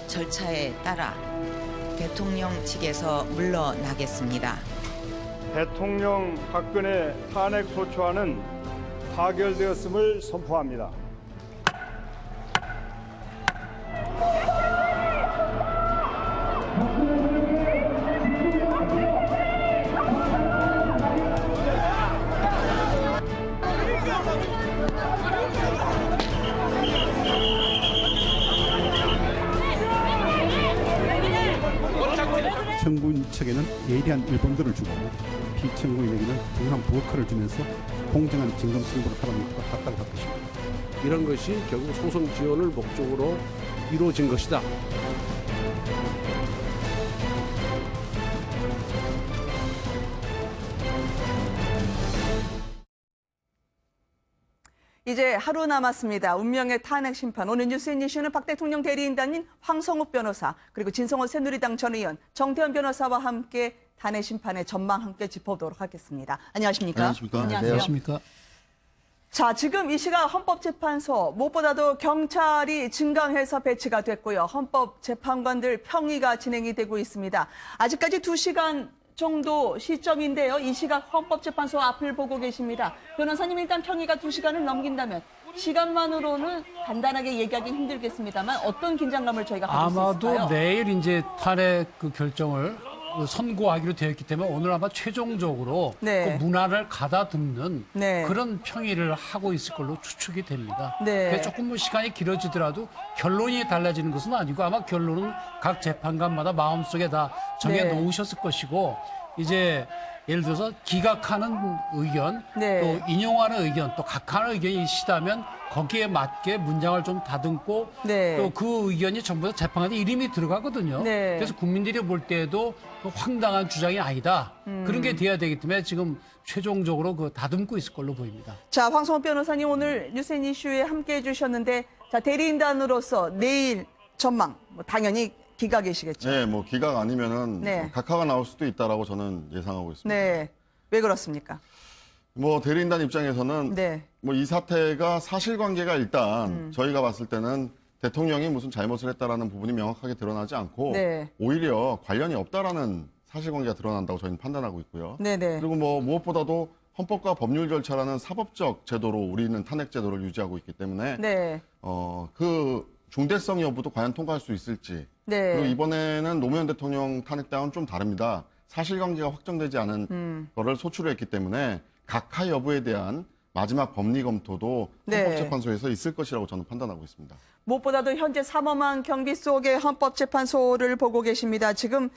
절차에 따라 대통령 측에서 물러나겠습니다. 대통령 박근혜 탄핵 소추안은 타결되었음을 선포합니다. 청구인 측에는 예리한 일본들을 주고 피청구인에게는 동일한 부역할을 주면서 공정한 증검 승부를 하라는 것과 같다고 할 것입니다. 이런 것이 결국 소송 지원을 목적으로 이루어진 것이다. 이제 하루 남았습니다. 운명의 탄핵 심판. 오늘 뉴스인 이슈는 박 대통령 대리인단인 황성욱 변호사, 그리고 진성호 새누리당 전 의원, 정태현 변호사와 함께 탄핵 심판의 전망 함께 짚어보도록 하겠습니다. 안녕하십니까? 안녕하십니까? 안녕하세요. 자, 지금 이 시각 헌법재판소, 무엇보다도 경찰이 증강해서 배치가 됐고요. 헌법재판관들 평의가 진행이 되고 있습니다. 아직까지 2시간 정도 시점인데요. 이 시각 헌법재판소 앞을 보고 계십니다. 변호사님, 일단 평의가 2시간을 넘긴다면 시간만으로는 간단하게 얘기하기 힘들겠습니다만 어떤 긴장감을 저희가 가질 수 있을까요? 아마도 내일 이제 탄핵 그 결정을 선고하기로 되어 있기 때문에 오늘 아마 최종적으로 네. 그 문화를 가다듬는 네. 그런 평의를 하고 있을 걸로 추측이 됩니다. 네. 그래서 조금 뭐 시간이 길어지더라도 결론이 달라지는 것은 아니고 아마 결론은 각 재판관마다 마음속에 다 정해 네. 놓으셨을 것이고 이제 예를 들어서 기각하는 의견, 네. 또 인용하는 의견, 또 각하는 의견이 있다면 거기에 맞게 문장을 좀 다듬고 네. 또 그 의견이 전부 다 재판관에 이름이 들어가거든요. 네. 그래서 국민들이 볼 때에도 황당한 주장이 아니다. 그런 게 돼야 되기 때문에 지금 최종적으로 그 다듬고 있을 걸로 보입니다. 자, 황성욱 변호사님 오늘 뉴스앤 이슈에 함께해 주셨는데, 자, 대리인단으로서 내일 전망, 당연히 기각이시겠죠? 네, 뭐 기각 아니면은 네. 각하가 나올 수도 있다라고 저는 예상하고 있습니다. 네. 왜 그렇습니까? 뭐 대리인단 입장에서는 네. 뭐 이 사태가 사실관계가 일단 저희가 봤을 때는 대통령이 무슨 잘못을 했다라는 부분이 명확하게 드러나지 않고 네. 오히려 관련이 없다라는 사실관계가 드러난다고 저희는 판단하고 있고요. 네네. 그리고 뭐 무엇보다도 헌법과 법률 절차라는 사법적 제도로 우리는 탄핵 제도를 유지하고 있기 때문에 네. 그 중대성 여부도 과연 통과할 수 있을지. 네. 그리고 이번에는 노무현 대통령 탄핵당은 좀 다릅니다. 사실관계가 확정되지 않은 거를 소추를 했기 때문에 각하 여부에 대한 마지막 법리 검토도 네. 헌법재판소에서 있을 것이라고 저는 판단하고 있습니다. 무엇보다도 현재 삼엄한 경비 속의 헌법재판소를 보고 계십니다. 지금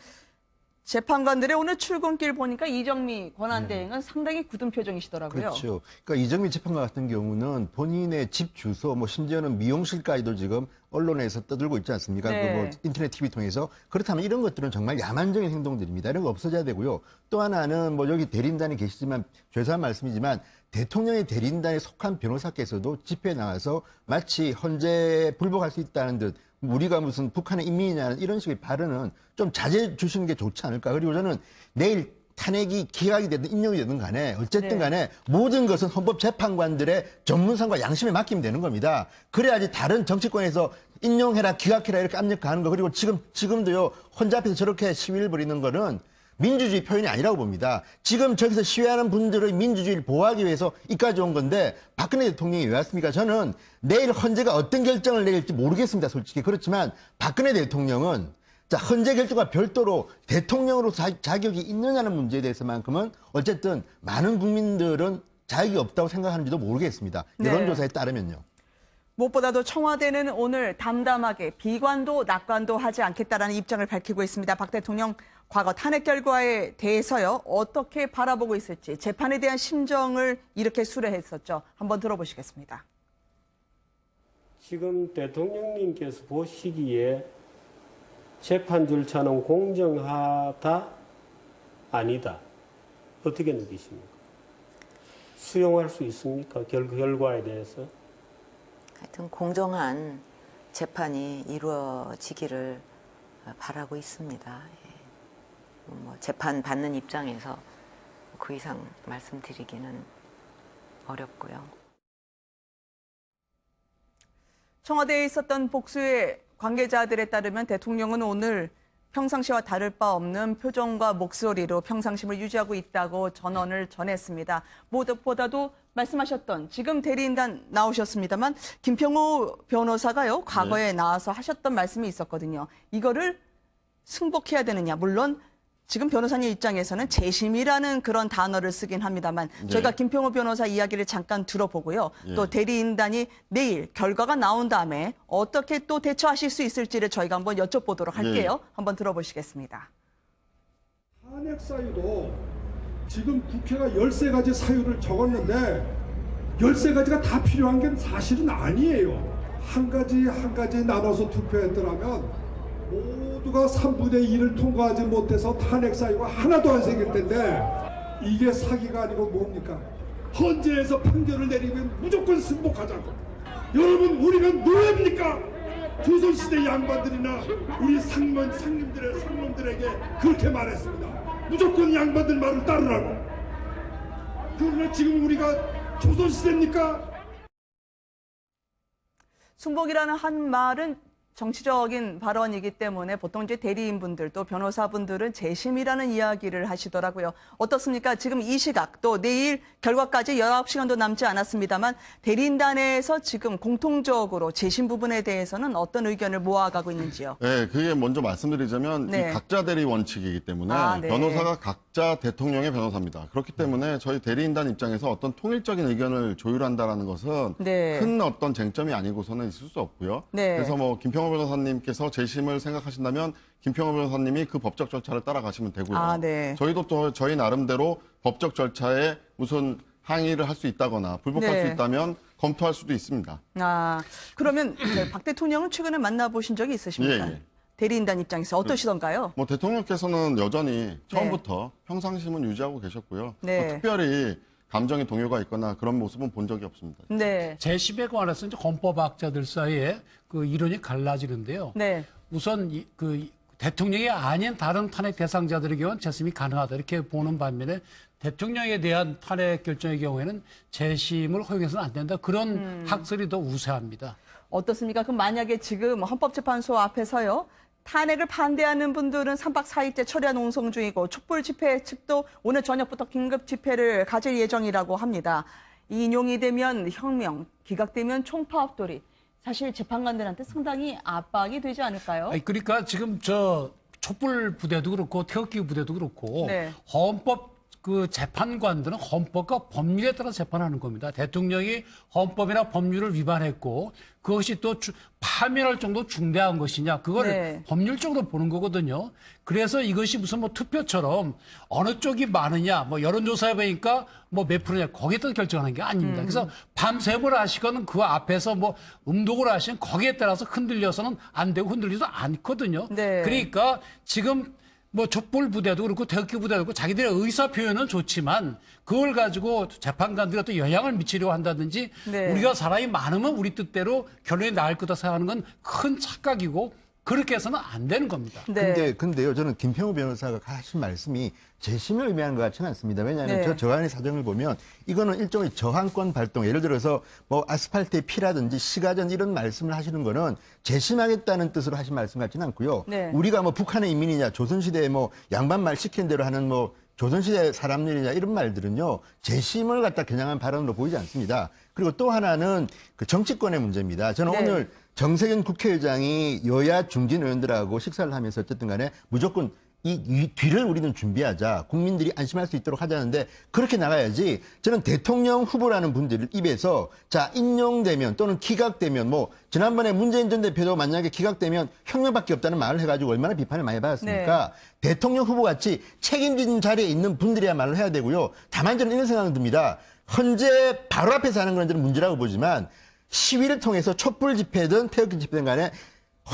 재판관들의 오늘 출근길 보니까 이정미 권한대행은 상당히 굳은 표정이시더라고요. 그렇죠. 그러니까 이정미 재판관 같은 경우는 본인의 집 주소, 뭐 심지어는 미용실까지도 지금 언론에서 떠들고 있지 않습니까? 네. 그 뭐 인터넷 TV 통해서. 그렇다면 이런 것들은 정말 야만적인 행동들입니다. 이런 거 없어져야 되고요. 또 하나는 뭐 여기 대리인단이 계시지만 죄송한 말씀이지만 대통령의 대리인단에 속한 변호사께서도 집회에 나가서 마치 헌재 불복할 수 있다는 듯 우리가 무슨 북한의 인민이냐는 이런 식의 발언은 좀 자제해 주시는 게 좋지 않을까. 그리고 저는 내일 탄핵이 기각이 되든 인용이 되든 간에 어쨌든 간에 모든 것은 헌법재판관들의 전문성과 양심에 맡기면 되는 겁니다. 그래야지 다른 정치권에서 인용해라 기각해라 이렇게 압력가하는 거. 그리고 지금도요 혼자 앞에서 저렇게 시위를 벌이는 거는 민주주의 표현이 아니라고 봅니다. 지금 저기서 시위하는 분들의 민주주의를 보호하기 위해서 이까지 온 건데 박근혜 대통령이 왜 왔습니까? 저는 내일 헌재가 어떤 결정을 내릴지 모르겠습니다. 솔직히. 그렇지만 박근혜 대통령은 자, 헌재 결정과 별도로 대통령으로 자격이 있느냐는 문제에 대해서만큼은 어쨌든 많은 국민들은 자격이 없다고 생각하는지도 모르겠습니다. 네. 여론조사에 따르면요. 무엇보다도 청와대는 오늘 담담하게 비관도 낙관도 하지 않겠다라는 입장을 밝히고 있습니다. 박 대통령 과거 탄핵 결과에 대해서요. 어떻게 바라보고 있을지 재판에 대한 심정을 이렇게 수려했었죠. 한번 들어보시겠습니다. 지금 대통령님께서 보시기에 재판 절차는 공정하다, 아니다. 어떻게 느끼십니까? 수용할 수 있습니까? 결과에 대해서? 하여튼 공정한 재판이 이루어지기를 바라고 있습니다. 뭐 재판 받는 입장에서 그 이상 말씀드리기는 어렵고요. 청와대에 있었던 복수의 관계자들에 따르면 대통령은 오늘 평상시와 다를 바 없는 표정과 목소리로 평상심을 유지하고 있다고 전언을 전했습니다. 무엇보다도 말씀하셨던 지금 대리인단 나오셨습니다만 김평호 변호사가요 과거에 나와서 하셨던 말씀이 있었거든요. 이거를 승복해야 되느냐. 물론 지금 변호사님 입장에서는 재심이라는 그런 단어를 쓰긴 합니다만 저희가 김평호 변호사 이야기를 잠깐 들어보고요. 또 대리인단이 내일 결과가 나온 다음에 어떻게 또 대처하실 수 있을지를 저희가 한번 여쭤보도록 할게요. 한번 들어보시겠습니다. 탄핵 사유도 지금 국회가 13가지 사유를 적었는데 13가지가 다 필요한 게 사실은 아니에요. 한 가지 한 가지 나눠서 투표했더라면 모두가 3분의 2를 통과하지 못해서 탄핵 사유가 하나도 안 생길 텐데 이게 사기가 아니고 뭡니까? 헌재에서 판결을 내리면 무조건 승복하자고. 여러분 우리가 노예입니까? 조선시대 양반들이나 우리 상놈들에게 그렇게 말했습니다. 무조건 양반들 말을 따르라고. 그러나 지금 우리가 조선시대입니까? 승복이라는 한 말은 정치적인 발언이기 때문에 보통 이제 대리인분들도 변호사분들은 재심이라는 이야기를 하시더라고요. 어떻습니까? 지금 이 시각 또 내일 결과까지 19시간도 남지 않았습니다만 대리인단에서 지금 공통적으로 재심 부분에 대해서는 어떤 의견을 모아가고 있는지요? 네, 그게 먼저 말씀드리자면 이 각자 대리 원칙이기 때문에 변호사가 각자 대통령의 변호사입니다. 그렇기 때문에 저희 대리인단 입장에서 어떤 통일적인 의견을 조율한다라는 것은 큰 어떤 쟁점이 아니고서는 있을 수 없고요. 그래서 뭐 김평호 변호사님께서 재심을 생각하신다면 김평호 변호사님이 그 법적 절차를 따라가시면 되고요. 저희도 또 저희 나름대로 법적 절차에 무슨 항의를 할 수 있다거나 불복할 수 있다면 검토할 수도 있습니다. 그러면 박 대통령은 최근에 만나보신 적이 있으십니까? 대리인단 입장에서 어떠시던가요? 뭐 대통령께서는 여전히 처음부터 평상심은 유지하고 계셨고요. 뭐 특별히 감정의 동요가 있거나 그런 모습은 본 적이 없습니다. 재심에 관해서 이제 헌법학자들 사이에 그 이론이 갈라지는데요. 우선 그 대통령이 아닌 다른 탄핵 대상자들의 경우는 재심이 가능하다 이렇게 보는 반면에 대통령에 대한 탄핵 결정의 경우에는 재심을 허용해서는 안 된다. 그런 학설이 더 우세합니다. 어떻습니까? 그럼 만약에 지금 헌법재판소 앞에서요. 탄핵을 반대하는 분들은 3박 4일째 철야 농성 중이고 촛불 집회 측도 오늘 저녁부터 긴급 집회를 가질 예정이라고 합니다. 인용이 되면 혁명, 기각되면 총파업돌이. 사실 재판관들한테 상당히 압박이 되지 않을까요? 그러니까 지금 저 촛불 부대도 그렇고 태극기 부대도 그렇고 헌법 그 재판관들은 헌법과 법률에 따라 재판하는 겁니다. 대통령이 헌법이나 법률을 위반했고 그것이 또 파면할 정도 중대한 것이냐 그걸 법률적으로 보는 거거든요. 그래서 이것이 무슨 뭐 투표처럼 어느 쪽이 많으냐 뭐 여론조사해 보니까 뭐 몇 프로냐 거기에 따라 결정하는 게 아닙니다. 그래서 밤샘을 하시거나 그 앞에서 뭐 음독을 하시면 거기에 따라서 흔들려서는 안 되고 흔들리지도 않거든요. 그러니까 지금 뭐 촛불 부대도 그렇고 태극기 부대도 그렇고 자기들의 의사 표현은 좋지만 그걸 가지고 재판관들이 어떤 영향을 미치려고 한다든지 우리가 사람이 많으면 우리 뜻대로 결론이 나을 거다 생각하는 건 큰 착각이고 그렇게 해서는 안 되는 겁니다. 근데요, 저는 김평호 변호사가 하신 말씀이 재심을 의미하는 것 같지는 않습니다. 왜냐하면 저 안의 사정을 보면 이거는 일종의 저항권 발동, 예를 들어서 뭐 아스팔트의 피라든지 시가전 이런 말씀을 하시는 거는 재심하겠다는 뜻으로 하신 말씀 같지는 않고요. 우리가 뭐 북한의 인민이냐, 조선시대에 뭐 양반말 시킨 대로 하는 뭐 조선시대 사람들이냐 이런 말들은요, 재심을 갖다 겨냥한 발언으로 보이지 않습니다. 그리고 또 하나는 그 정치권의 문제입니다. 저는 오늘 정세균 국회의장이 여야 중진 의원들하고 식사를 하면서 어쨌든 간에 무조건 이 뒤를 우리는 준비하자. 국민들이 안심할 수 있도록 하자는데 그렇게 나가야지. 저는 대통령 후보라는 분들 입에서 자 인용되면 또는 기각되면 뭐 지난번에 문재인 전 대표도 만약에 기각되면 혁명밖에 없다는 말을 해가지고 얼마나 비판을 많이 받았습니까? 대통령 후보 같이 책임진 자리에 있는 분들이야말로 해야 되고요. 다만 저는 이런 생각은 듭니다. 헌재 바로 앞에서 하는 건 저는 문제라고 보지만 시위를 통해서 촛불 집회든 태극기 집회든 간에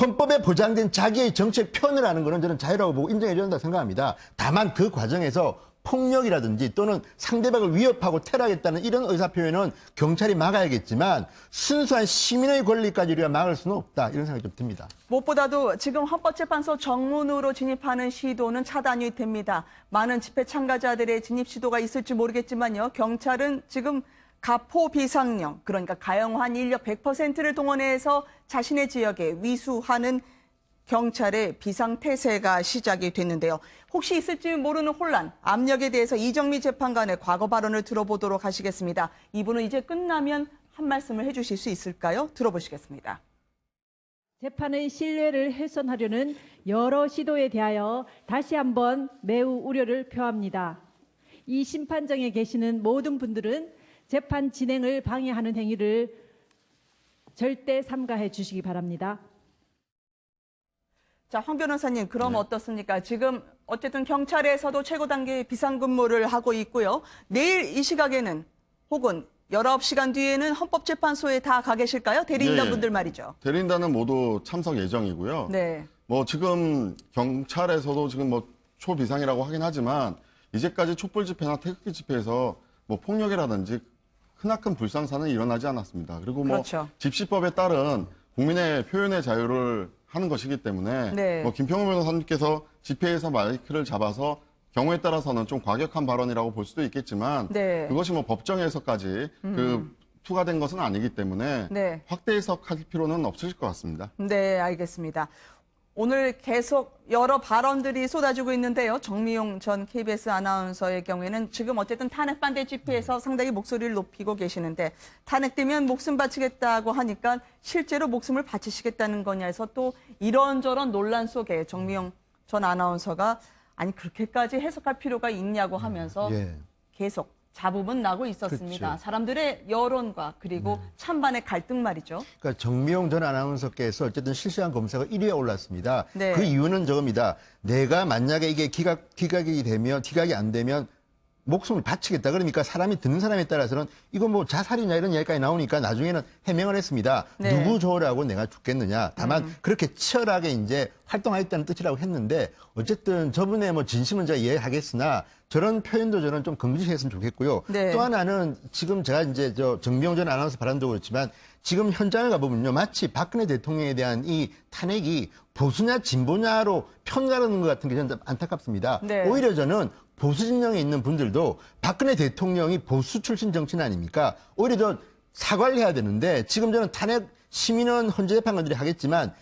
헌법에 보장된 자기의 정책 표현을 하는 것은 저는 자유라고 보고 인정해줘야 된다고 생각합니다. 다만 그 과정에서 폭력이라든지 또는 상대방을 위협하고 테러하겠다는 이런 의사표현은 경찰이 막아야겠지만 순수한 시민의 권리까지 우리가 막을 수는 없다. 이런 생각이 좀 듭니다. 무엇보다도 지금 헌법재판소 정문으로 진입하는 시도는 차단이 됩니다. 많은 집회 참가자들의 진입 시도가 있을지 모르겠지만요. 경찰은 지금 가포 비상령, 그러니까 가용한 인력 100%를 동원해서 자신의 지역에 위수하는 경찰의 비상태세가 시작이 됐는데요. 혹시 있을지 모르는 혼란, 압력에 대해서 이정미 재판관의 과거 발언을 들어보도록 하시겠습니다. 이분은 이제 끝나면 한 말씀을 해주실 수 있을까요? 들어보시겠습니다. 재판의 신뢰를 훼손하려는 여러 시도에 대하여 다시 한번 매우 우려를 표합니다. 이 심판정에 계시는 모든 분들은 재판 진행을 방해하는 행위를 절대 삼가해 주시기 바랍니다. 자, 황 변호사님, 그럼 어떻습니까? 지금 어쨌든 경찰에서도 최고 단계의 비상근무를 하고 있고요. 내일 이 시각에는 혹은 19시간 뒤에는 헌법재판소에 다 가 계실까요? 대리인단분들 말이죠. 대리인단은 모두 참석 예정이고요. 네. 뭐 지금 경찰에서도 지금 뭐 초비상이라고 하긴 하지만 이제까지 촛불 집회나 태극기 집회에서 뭐 폭력이라든지 크나큰 불상사는 일어나지 않았습니다. 그리고 뭐 그렇죠. 집시법에 따른 국민의 표현의 자유를 하는 것이기 때문에 네. 뭐 김평우 변호사님께서 집회에서 마이크를 잡아서 경우에 따라서는 좀 과격한 발언이라고 볼 수도 있겠지만 네. 그것이 뭐 법정에서까지 투과된 것은 아니기 때문에 네. 확대 해석할 필요는 없으실 것 같습니다. 네, 알겠습니다. 오늘 계속 여러 발언들이 쏟아지고 있는데요. 정미용 전 KBS 아나운서의 경우에는 지금 어쨌든 탄핵 반대 집회에서 상당히 목소리를 높이고 계시는데 탄핵되면 목숨 바치겠다고 하니까 실제로 목숨을 바치시겠다는 거냐 해서 또 이런저런 논란 속에 정미용 전 아나운서가 아니 그렇게까지 해석할 필요가 있냐고 하면서 계속 잡음은 나고 있었습니다. 그렇죠. 사람들의 여론과 그리고 찬반의 갈등 말이죠. 그러니까 정미용 전 아나운서께서 어쨌든 실시간 검사가 1위에 올랐습니다. 네. 그 이유는 저겁니다. 내가 만약에 이게 기각이 안 되면 목숨을 바치겠다. 그러니까 사람이 듣는 사람에 따라서는 이거 뭐 자살이냐 이런 이야기까지 나오니까 나중에는 해명을 했습니다. 네. 누구 좋으라고 내가 죽겠느냐. 다만 그렇게 치열하게 이제 활동하겠다는 뜻이라고 했는데 어쨌든 저분의 뭐 진심은 제가 이해하겠으나 저런 표현도 저는 좀 금지했으면 좋겠고요. 네. 또 하나는 지금 제가 이제 정미용 전 아나운서 발언도 그렇지만 지금 현장을 가보면요. 마치 박근혜 대통령에 대한 이 탄핵이 보수냐 진보냐로 편가르는 것 같은 게 저는 안타깝습니다. 네. 오히려 저는 보수 진영에 있는 분들도 박근혜 대통령이 보수 출신 정치인 아닙니까? 오히려 저 사과를 해야 되는데 지금 저는 탄핵 시민은 헌재 재판관들이 하겠지만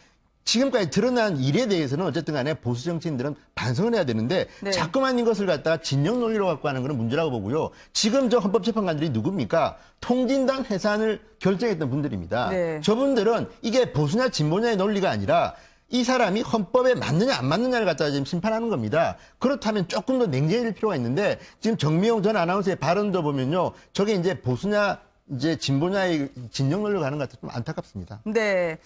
지금까지 드러난 일에 대해서는 어쨌든 간에 보수 정치인들은 반성을 해야 되는데 네. 자꾸만 이것을 갖다가 진영 논리로 갖고 하는 것은 문제라고 보고요. 지금 저 헌법재판관들이 누굽니까? 통진당 해산을 결정했던 분들입니다. 네. 저분들은 이게 보수냐 진보냐의 논리가 아니라 이 사람이 헌법에 맞느냐 안 맞느냐를 갖다가 지금 심판하는 겁니다. 그렇다면 조금 더 냉정해질 필요가 있는데 지금 정미용 전 아나운서의 발언도 보면요. 저게 이제 보수냐 이제 진보냐의 진영 논리로 가는 것 같아서 좀 안타깝습니다. 네.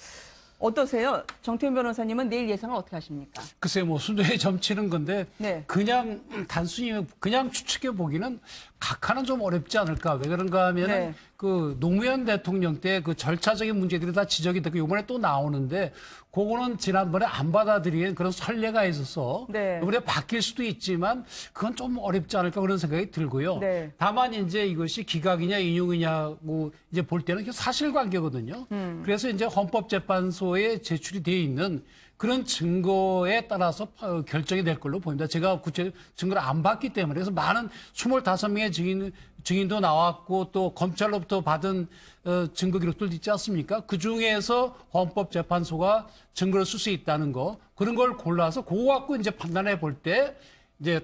어떠세요? 정태훈 변호사님은 내일 예상을 어떻게 하십니까? 글쎄 뭐 순도에 점치는 건데 네. 그냥 단순히 그냥 추측해 보기는 각하는 좀 어렵지 않을까. 왜 그런가 하면은 네. 그 노무현 대통령 때 그 절차적인 문제들이 다 지적이 됐고 이번에 또 나오는데 그거는 지난번에 안 받아들인 그런 선례가 있어서 네. 이번에 바뀔 수도 있지만 그건 좀 어렵지 않을까 그런 생각이 들고요. 네. 다만 이제 이것이 기각이냐 인용이냐고 이제 볼 때는 이게 사실관계거든요. 그래서 이제 헌법재판소에 제출이 돼 있는 그런 증거에 따라서 결정이 될 걸로 보입니다. 제가 구체 증거를 안 봤기 때문에 그래서 많은 25명의 증인도 나왔고 또 검찰로부터 받은 증거 기록들도 있지 않습니까? 그중에서 헌법재판소가 증거를 쓸 수 있다는 거 그런 걸 골라서 그거 갖고 이제 판단해 볼 때 이제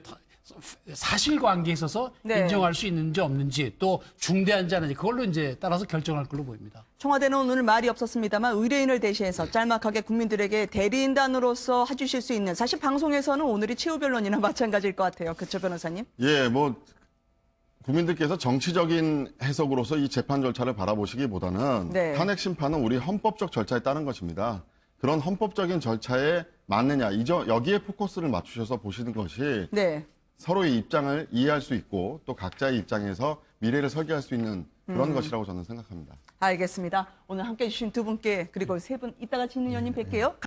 사실관계에 있어서 네. 인정할 수 있는지 없는지 또 중대한지 않은지 그걸로 이제 따라서 결정할 걸로 보입니다. 청와대는 오늘 말이 없었습니다만 의뢰인을 대신해서 짤막하게 국민들에게 대리인단으로서 해주실 수 있는 사실 방송에서는 오늘이 최후 변론이나 마찬가지일 것 같아요. 그렇죠, 변호사님? 예, 뭐 국민들께서 정치적인 해석으로서 이 재판 절차를 바라보시기보다는 네. 탄핵 심판은 우리 헌법적 절차에 따른 것입니다. 그런 헌법적인 절차에 맞느냐, 여기에 포커스를 맞추셔서 보시는 것이 네. 서로의 입장을 이해할 수 있고 또 각자의 입장에서 미래를 설계할 수 있는 그런 것이라고 저는 생각합니다. 알겠습니다. 오늘 함께해 주신 두 분께 그리고 세 분 이따가 진의원님 뵐게요.